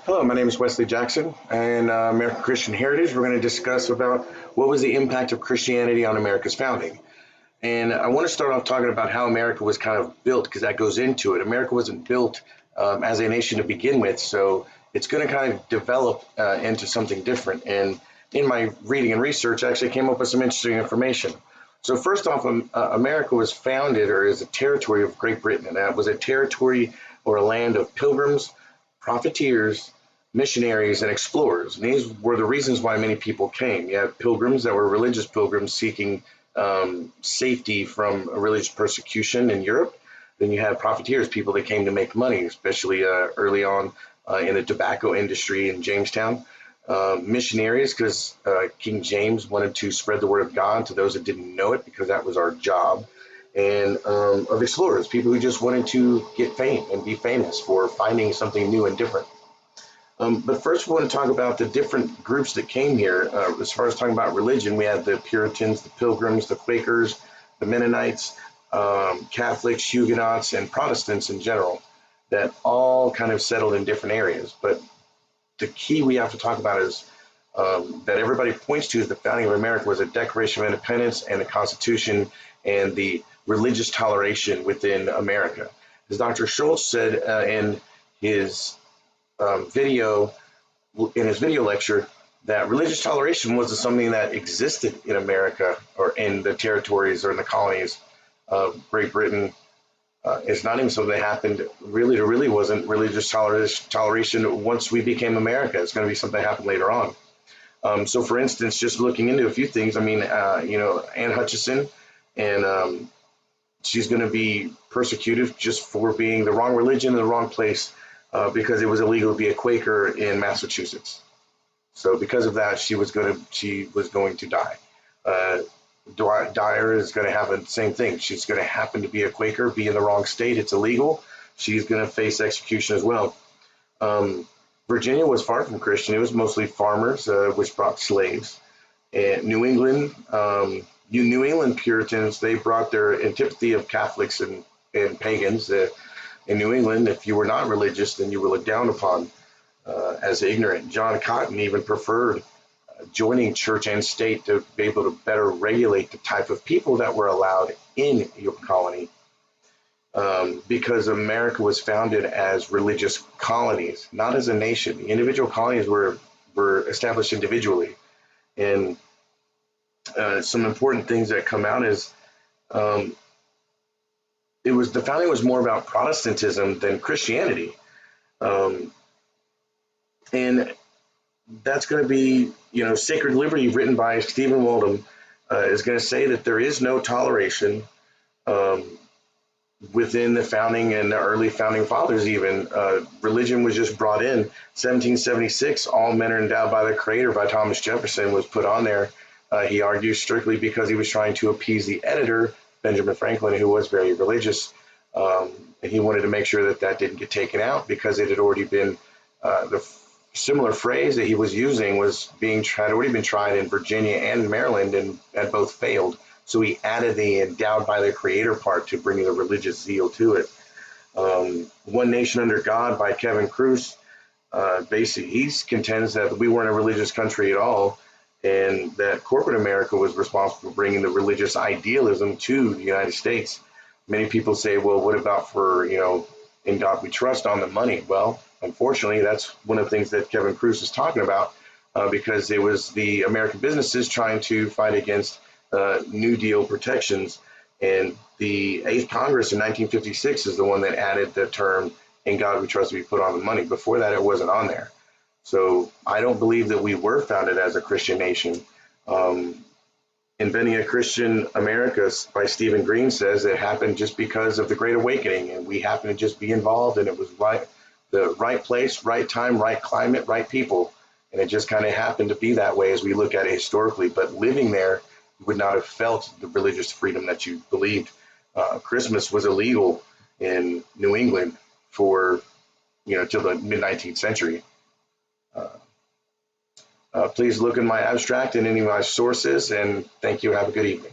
Hello, my name is Wesley Jackson, and American Christian Heritage. We're going to discuss about what was the impact of Christianity on America's founding. And I want to start off talking about how America was kind of built, because that goes into it. America wasn't built as a nation to begin with, so it's going to kind of develop into something different. And in my reading and research, I actually came up with some interesting information. So first off, America was founded, or is a territory of Great Britain, and that was a territory or a land of pilgrims, profiteers, missionaries, and explorers. And these were the reasons why many people came. You had pilgrims that were religious pilgrims seeking safety from religious persecution in Europe. Then you had profiteers, people that came to make money, especially early on in the tobacco industry in Jamestown. Missionaries, because King James wanted to spread the word of God to those that didn't know it, because that was our job. And of explorers, people who just wanted to get fame and be famous for finding something new and different. But first, we want to talk about the different groups that came here. As far as talking about religion, we had the Puritans, the Pilgrims, the Quakers, the Mennonites, Catholics, Huguenots, and Protestants in general, that all kind of settled in different areas. But the key we have to talk about is that everybody points to is the founding of America was a Declaration of Independence and the Constitution and the religious toleration within America. As Dr. Schultz said in his video, in his video lecture, that religious toleration wasn't something that existed in America or in the territories or in the colonies of Great Britain. It's not even something that happened. Really, there really wasn't religious toleration once we became America. It's going to be something that happened later on. So, for instance, just looking into a few things, I mean, Anne Hutchinson, and she's going to be persecuted just for being the wrong religion in the wrong place. Because it was illegal to be a Quaker in Massachusetts. So because of that, she was going to die. Dyer is going to have the same thing. She's going to happen to be a Quaker, be in the wrong state. It's illegal. She's going to face execution as well. Virginia was far from Christian. It was mostly farmers, which brought slaves. And New England, New England Puritans, they brought their antipathy of Catholics and pagans. In New England, if you were not religious, then you were looked down upon as ignorant. John Cotton even preferred joining church and state to be able to better regulate the type of people that were allowed in your colony, because America was founded as religious colonies, not as a nation. The individual colonies were established individually. And some important things that come out is the founding was more about Protestantism than Christianity. And that's going to be, Sacred Liberty, written by Stephen Waldom, is going to say that there is no toleration within the founding and the early founding fathers even. Religion was just brought in. 1776, all men are endowed by the Creator by Thomas Jefferson was put on there. He argues strictly because he was trying to appease the editor, Benjamin Franklin, who was very religious, and he wanted to make sure that that didn't get taken out because it had already been the similar phrase that he was using was had already been tried in Virginia and Maryland, and had both failed. So he added the endowed by the Creator part to bring the religious zeal to it. One Nation Under God by Kevin Kruse, basically he contends that we weren't a religious country at all, and that corporate America was responsible for bringing the religious idealism to the United States. Many people say, well, what about for, in God we trust on the money? Well, unfortunately, that's one of the things that Kevin Kruse is talking about, because it was the American businesses trying to fight against New Deal protections. And the 8th Congress in 1956 is the one that added the term, in God we trust, to be put on the money. Before that, it wasn't on there. So I don't believe that we were founded as a Christian nation. Inventing a Christian America by Stephen Green says it happened just because of the Great Awakening, and we happened to just be involved, and it was the right place, right time, right climate, right people. And it just kind of happened to be that way as we look at it historically. But living there, you would not have felt the religious freedom that you believed. Christmas was illegal in New England for, till the mid-19th century. Please look in my abstract and any of my sources, and thank you. Have a good evening.